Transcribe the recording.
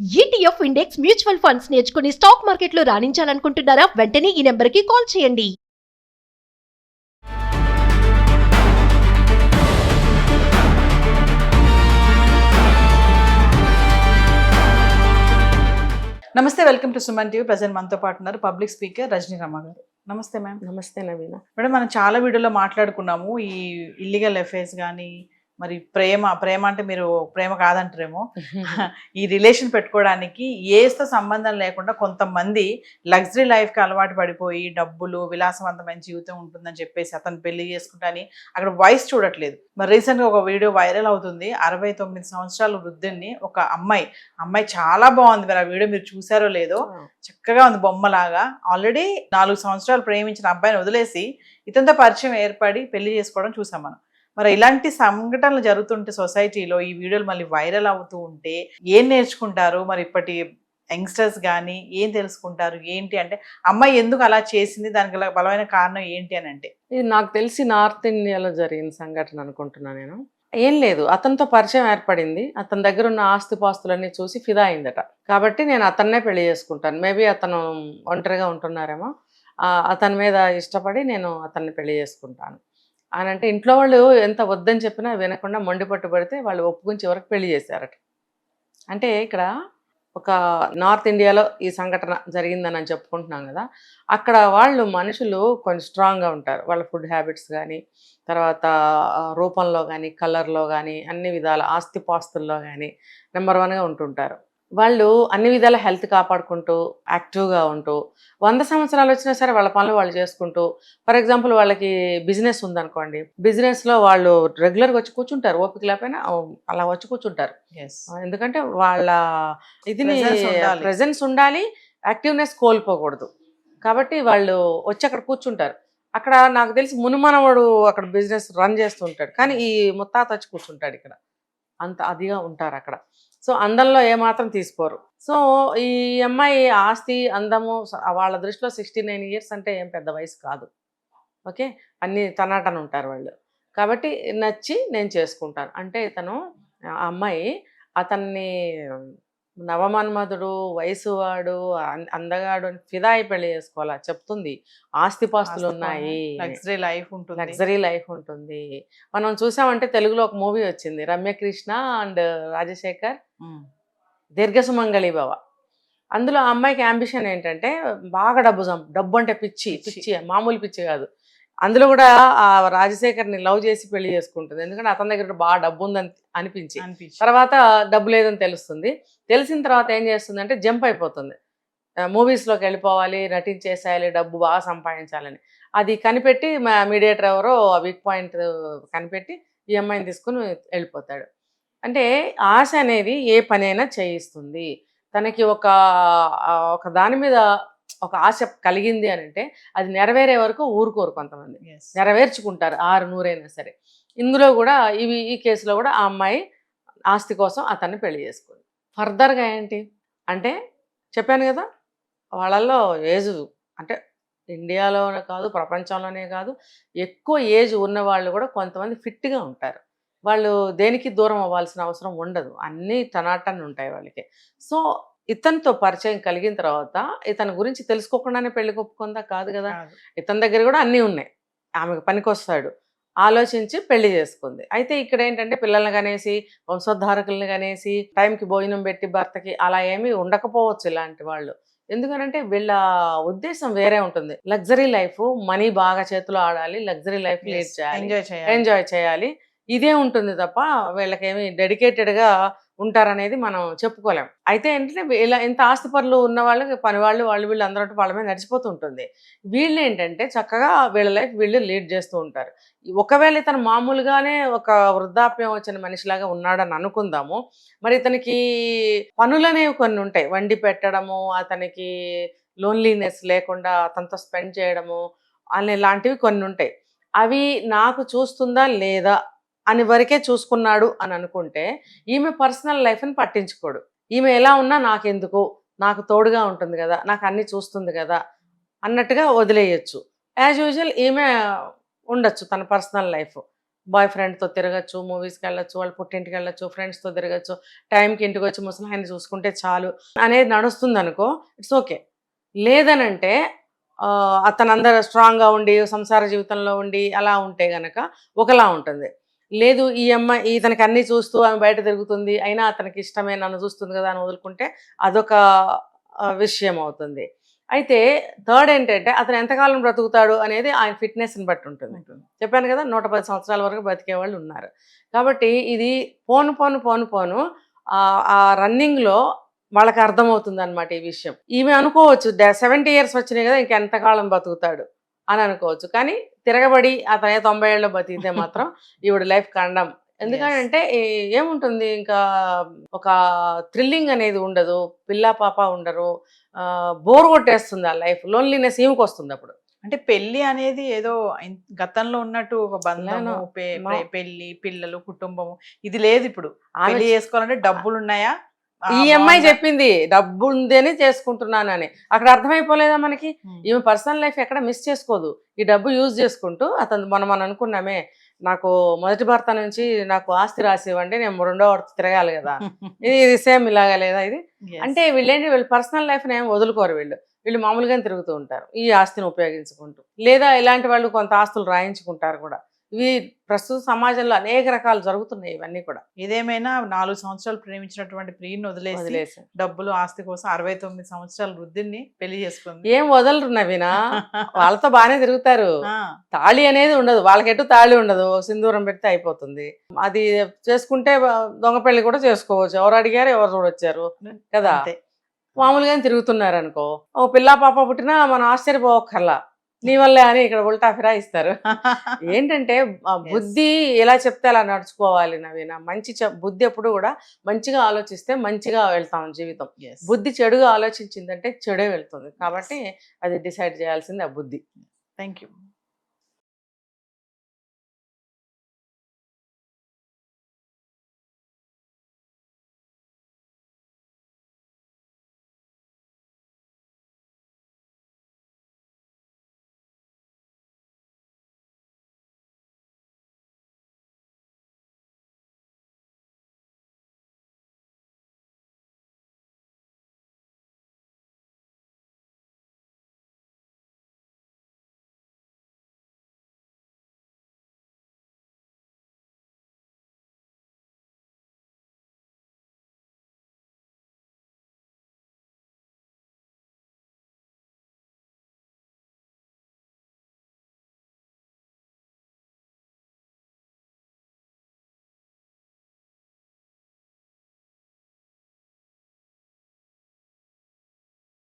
ETF index mutual funds నేర్చుకుని stock మార్కెట్లో రాణించాలనుకుంటున్నారా? వెంటనే ఈ నెంబర్కి కాల్ చేయండి. నమస్తే, welcome to Suman TV. Present మనతో పాటు ఉన్నారు పబ్లిక్ స్పీకర్ రజనీ రమ గారు. నమస్తే మ్యామ్. నమస్తే నవీన. మేడం, మనం చాలా వీడియోలో మాట్లాడుకున్నాము ఈ ఇల్లీగల్ అఫైర్స్ కానీ, మరి ప్రేమ అంటే మీరు ప్రేమ కాదంటారేమో, ఈ రిలేషన్ పెట్టుకోవడానికి ఏస్తో సంబంధం లేకుండా కొంతమంది లగ్జరీ లైఫ్కి అలవాటు పడిపోయి డబ్బులు విలాసవంతమైన జీవితం ఉంటుందని చెప్పేసి అతను పెళ్లి చేసుకుంటాని అక్కడ వయసు చూడట్లేదు. మరి రీసెంట్గా ఒక వీడియో వైరల్ అవుతుంది. 69 సంవత్సరాల వృద్ధుని ఒక అమ్మాయి చాలా బాగుంది. మరి ఆ వీడియో మీరు చూసారో లేదో, చక్కగా ఉంది బొమ్మలాగా. ఆల్రెడీ 4 సంవత్సరాలు ప్రేమించిన అబ్బాయిని వదిలేసి ఇతనితో పరిచయం ఏర్పడి పెళ్లి చేసుకోవడం చూసాం మనం. మరి ఇలాంటి సంఘటనలు జరుగుతుంటే సొసైటీలో ఈ వీడియోలు మళ్ళీ వైరల్ అవుతూ ఉంటే ఏం నేర్చుకుంటారు? మరి ఇప్పటి యంగ్స్టర్స్ కానీ ఏం తెలుసుకుంటారు? ఏంటి అంటే అమ్మాయి ఎందుకు అలా చేసింది, దానికి గల బలమైన కారణం ఏంటి అని అంటే? ఇది నాకు తెలిసి నార్త్ ఇండియాలో జరిగిన సంఘటన అనుకుంటున్నా నేను. ఏం లేదు, అతనితో పరిచయం ఏర్పడింది. అతని దగ్గర ఉన్న ఆస్తిపాస్తులన్నీ చూసి ఫిదా అయిందట. కాబట్టి నేను అతన్నే పెళ్లి చేసుకుంటాను. మేబీ అతను ఒంటరిగా ఉంటున్నారేమో, అతని మీద ఇష్టపడి నేను అతన్ని పెళ్లి చేసుకుంటాను అని అంటే, ఇంట్లో వాళ్ళు ఎంత వద్దని చెప్పినా వినకుండా మొండి పట్టుబడితే వాళ్ళు ఒప్పుకుని చివరికి పెళ్లి చేశారట. అంటే ఇక్కడ ఒక నార్త్ ఇండియాలో ఈ సంఘటన జరిగిందని చెప్పుకుంటున్నాం కదా, అక్కడ వాళ్ళు మనుషులు కొంచెం స్ట్రాంగ్గా ఉంటారు. వాళ్ళ ఫుడ్ హ్యాబిట్స్ కానీ, తర్వాత రూపంలో కానీ, కలర్లో కానీ, అన్ని విధాల ఆస్తిపాస్తుల్లో కానీ నెంబర్ 1గా ఉంటుంటారు. వాళ్ళు అన్ని విధాల హెల్త్ కాపాడుకుంటూ యాక్టివ్గా ఉంటూ 100 సంవత్సరాలు వచ్చినా సరే వాళ్ళ పనులు వాళ్ళు చేసుకుంటూ, ఫర్ ఎగ్జాంపుల్ వాళ్ళకి బిజినెస్ ఉందనుకోండి, బిజినెస్లో వాళ్ళు రెగ్యులర్గా వచ్చి కూర్చుంటారు. ఓపిక లేకపోయినా అలా వచ్చి కూర్చుంటారు. ఎందుకంటే వాళ్ళ ఇదిని ప్రెజెన్స్ ఉండాలి, యాక్టివ్నెస్ కోల్పోకూడదు. కాబట్టి వాళ్ళు వచ్చి అక్కడ కూర్చుంటారు. అక్కడ నాకు తెలిసి మునుమనవాడు అక్కడ బిజినెస్ రన్ చేస్తుంటాడు, కానీ ఈ ముత్తాత వచ్చి కూర్చుంటాడు ఇక్కడ. అంత అదిగా ఉంటారు అక్కడ. సో అందంలో ఏమాత్రం తీసుకోరు. సో ఈ అమ్మాయి ఆస్తి అందము వాళ్ళ దృష్టిలో 69 ఇయర్స్ అంటే ఏం పెద్ద వయసు కాదు. ఓకే, అన్ని తనాటన ఉంటారు వాళ్ళు. కాబట్టి నచ్చి నేను చేసుకుంటాను అంటే, ఇతను ఆ అమ్మాయి అతన్ని నవమన్మధుడు, వయసువాడు, అందగాడు అని ఫిదా అయి పెళ్లి చేసుకోవాలా చెప్తుంది. ఆస్తిపాస్తులు ఉన్నాయి, లగ్జరీ లైఫ్ ఉంటుంది. మనం చూసామంటే తెలుగులో ఒక మూవీ వచ్చింది, రమ్యకృష్ణ అండ్ రాజశేఖర్, దీర్ఘసుమంగళి భవ. అందులో ఆ అమ్మాయికి అంబిషన్ ఏంటంటే బాగా డబ్బు అంటే పిచ్చి మామూలు పిచ్చి కాదు. అందులో కూడా ఆ రాజశేఖర్ని లవ్ చేసి పెళ్లి చేసుకుంటుంది. ఎందుకంటే అతని దగ్గర బాగా డబ్బు ఉందని అనిపించి. తర్వాత డబ్బు లేదని తెలుస్తుంది. తెలిసిన తర్వాత ఏం చేస్తుందంటే జంప్ అయిపోతుంది. మూవీస్లోకి వెళ్ళిపోవాలి, నటించేసేయాలి, డబ్బు బాగా సంపాదించాలని. అది కనిపెట్టి మీడియేటర్ ఎవరో వీక్ పాయింట్ కనిపెట్టి ఈ అమ్మాయిని తీసుకుని వెళ్ళిపోతాడు. అంటే ఆశ అనేది ఏ పనైనా చేయిస్తుంది. తనకి ఒక దాని మీద ఒక ఆశ కలిగింది అని అంటే అది నెరవేరే వరకు ఊరుకోరు కొంతమంది, నెరవేర్చుకుంటారు 600 సరే. ఇందులో కూడా ఈ కేసులో కూడా ఆ అమ్మాయి ఆస్తి కోసం అతన్ని పెళ్లి చేసుకుంది. ఫర్దర్గా ఏంటి అంటే, చెప్పాను కదా, వాళ్ళల్లో ఏజ్ అంటే ఇండియాలోనే కాదు ప్రపంచంలోనే కాదు, ఎక్కువ ఏజ్ ఉన్న వాళ్ళు కూడా కొంతమంది ఫిట్గా ఉంటారు. వాళ్ళు దేనికి దూరం అవ్వాల్సిన అవసరం ఉండదు, అన్నీ టనాటన్ ఉంటాయి వాళ్ళకి. సో ఇతనితో పరిచయం కలిగిన తర్వాత ఇతని గురించి తెలుసుకోకుండానే పెళ్లి ఒప్పుకుందా? కాదు కదా. ఇతని దగ్గర కూడా అన్నీ ఉన్నాయి, ఆమెకు పనికొస్తాడు ఆలోచించి పెళ్లి చేసుకుంది. అయితే ఇక్కడ ఏంటంటే పిల్లల్ని కనేసి, వంశోద్ధారకుల్ని కనేసి, టైంకి భోజనం పెట్టి భర్తకి అలా ఏమీ ఉండకపోవచ్చు ఇలాంటి వాళ్ళు. ఎందుకనంటే వీళ్ళ ఉద్దేశం వేరే ఉంటుంది. లగ్జరీ లైఫ్, మనీ బాగా చేతిలో ఆడాలి, లగ్జరీ లైఫ్ లీడ్ చేయాలి, ఎంజాయ్ చేయాలి, ఇదే ఉంటుంది తప్ప వీళ్ళకేమి డెడికేటెడ్గా ఉంటారనేది మనం చెప్పుకోలేం. అయితే ఏంటంటే ఇలా ఇంత ఆస్తిపరులు ఉన్న వాళ్ళకి పనివాళ్ళు వీళ్ళు అందరూ వాళ్ళ మీద నడిచిపోతూ ఉంటుంది. వీళ్ళు ఏంటంటే చక్కగా వీళ్ళ లైఫ్ వీళ్ళు లీడ్ చేస్తూ ఉంటారు. ఒకవేళ ఇతను మామూలుగానే ఒక వృద్ధాప్యం వచ్చిన మనిషిలాగా ఉన్నాడని అనుకుందాము, మరి ఇతనికి పనులనేవి కొన్ని ఉంటాయి. వండి పెట్టడము, అతనికి లోన్లీనెస్ లేకుండా అతనితో స్పెండ్ చేయడము అనేలాంటివి కొన్ని ఉంటాయి. అవి నాకు చూస్తుందా లేదా అని వరకే చూసుకున్నాడు అని అనుకుంటే ఈమె పర్సనల్ లైఫ్ని పట్టించుకోడు. ఈమె ఎలా ఉన్నా నాకెందుకు, నాకు తోడుగా ఉంటుంది కదా, నాకు అన్నీ చూస్తుంది కదా అన్నట్టుగా వదిలేయచ్చు. యాజ్ యూజువల్ ఈమె ఉండొచ్చు తన పర్సనల్ లైఫ్. బాయ్ ఫ్రెండ్తో తిరగచ్చు, మూవీస్కి వెళ్ళొచ్చు, వాళ్ళ పుట్టింటికి వెళ్ళొచ్చు, ఫ్రెండ్స్తో తిరగచ్చు, టైంకి ఇంటికి వచ్చి ముసలాయన్ని చూసుకుంటే చాలు అనేది నడుస్తుంది అనుకో, ఇట్స్ ఓకే. లేదనంటే అతను అందరూ స్ట్రాంగ్గా ఉండి సంసార జీవితంలో ఉండి అలా ఉంటే గనక ఒకలా ఉంటుంది. లేదు ఈ అమ్మాయి ఇతనికి అన్నీ చూస్తూ ఆమె బయట తిరుగుతుంది, అయినా అతనికి ఇష్టమే నన్ను చూస్తుంది కదా అని వదులుకుంటే అదొక విషయం అవుతుంది. అయితే థర్డ్ ఏంటంటే అతను ఎంతకాలం బ్రతుకుతాడు అనేది ఆయన ఫిట్నెస్ని బట్టి ఉంటుంది. చెప్పాను కదా 110 సంవత్సరాల వరకు బతికే వాళ్ళు ఉన్నారు. కాబట్టి ఇది పోను పోను పోను పోను ఆ రన్నింగ్లో వాళ్ళకి అర్థమవుతుంది అనమాట ఈ విషయం. ఈమె అనుకోవచ్చు 70 ఇయర్స్ వచ్చినాయి కదా ఇంకెంతకాలం బతుకుతాడు అని అనుకోవచ్చు, కానీ తిరగబడి అతనే 90 ఏళ్ళు బతికితే మాత్రం ఈవిడ లైఫ్ కండం. ఎందుకంటే ఏముంటుంది, ఇంకా ఒక థ్రిల్లింగ్ అనేది ఉండదు, పిల్ల పాప ఉండరు, బోర్ కొట్టేస్తుంది ఆ లైఫ్, లోన్లీనెస్ ఈమెకి వస్తుంది అప్పుడు. అంటే పెళ్లి అనేది ఏదో గతంలో ఉన్నట్టు ఒక బంధము, No. పెళ్లి, పిల్లలు, కుటుంబము ఇది లేదు ఇప్పుడు. పెళ్లి చేసుకోవాలంటే డబ్బులు ఉన్నాయా, ఈ అమ్మాయి చెప్పింది డబ్బు ఉందని చేసుకుంటున్నానని, అక్కడ అర్థమైపోలేదా మనకి? ఈమె పర్సనల్ లైఫ్ ఎక్కడ మిస్ చేసుకోదు, ఈ డబ్బు యూజ్ చేసుకుంటూ అతను మనం అనుకున్నామే నాకు మొదటి భర్త నుంచి నాకు ఆస్తి రాసి ఇవ్వండి, నేను రెండో భర్త తిరగాలి కదా, ఇది సేమ్ ఇలాగా లేదా ఇది? అంటే వీళ్ళు పర్సనల్ లైఫ్ని ఏం వదులుకోరు, వీళ్ళు మామూలుగానే తిరుగుతూ ఉంటారు ఈ ఆస్తిని ఉపయోగించుకుంటూ. లేదా ఇలాంటి వాళ్ళు కొంత ఆస్తులు రాయించుకుంటారు కూడా. ఇవి ప్రస్తుత సమాజంలో అనేక రకాలు జరుగుతున్నాయి ఇవన్నీ కూడా. ఇదేమైనా 4 సంవత్సరాలు ప్రేమించినటువంటి ప్రియుని వదిలేసి డబ్బులు ఆస్తి కోసం 69 సంవత్సరాల వృద్ధిని పెళ్లి చేసుకుంది. ఏం వదలరు నవీనా, వాళ్ళతో బాగానే తిరుగుతారు. తాళి అనేది ఉండదు వాళ్ళకెటు, తాళి ఉండదు, సింధూరం పెడితే అయిపోతుంది. అది చేసుకుంటే దొంగ పెళ్లి కూడా చేసుకోవచ్చు, ఎవరు అడిగారు ఎవరు చూడొచ్చారు కదా. మామూలుగానే తిరుగుతున్నారు అనుకో, ఓ పిల్ల పాప పుట్టినా మనం ఆశ్చర్యపోకర్లా, నీ వల్లే అని ఇక్కడ ఉల్టా ఫిరాయిస్తారు. ఏంటంటే బుద్ధి ఎలా చెప్తే అలా నడుచుకోవాలి నవీన. మంచి బుద్ధి ఎప్పుడు కూడా మంచిగా ఆలోచిస్తే మంచిగా వెళ్తాం జీవితం. బుద్ధి చెడుగా ఆలోచించిందంటే చెడే వెళ్తుంది. కాబట్టి అది డిసైడ్ చేయాల్సింది ఆ బుద్ధి. Thank you.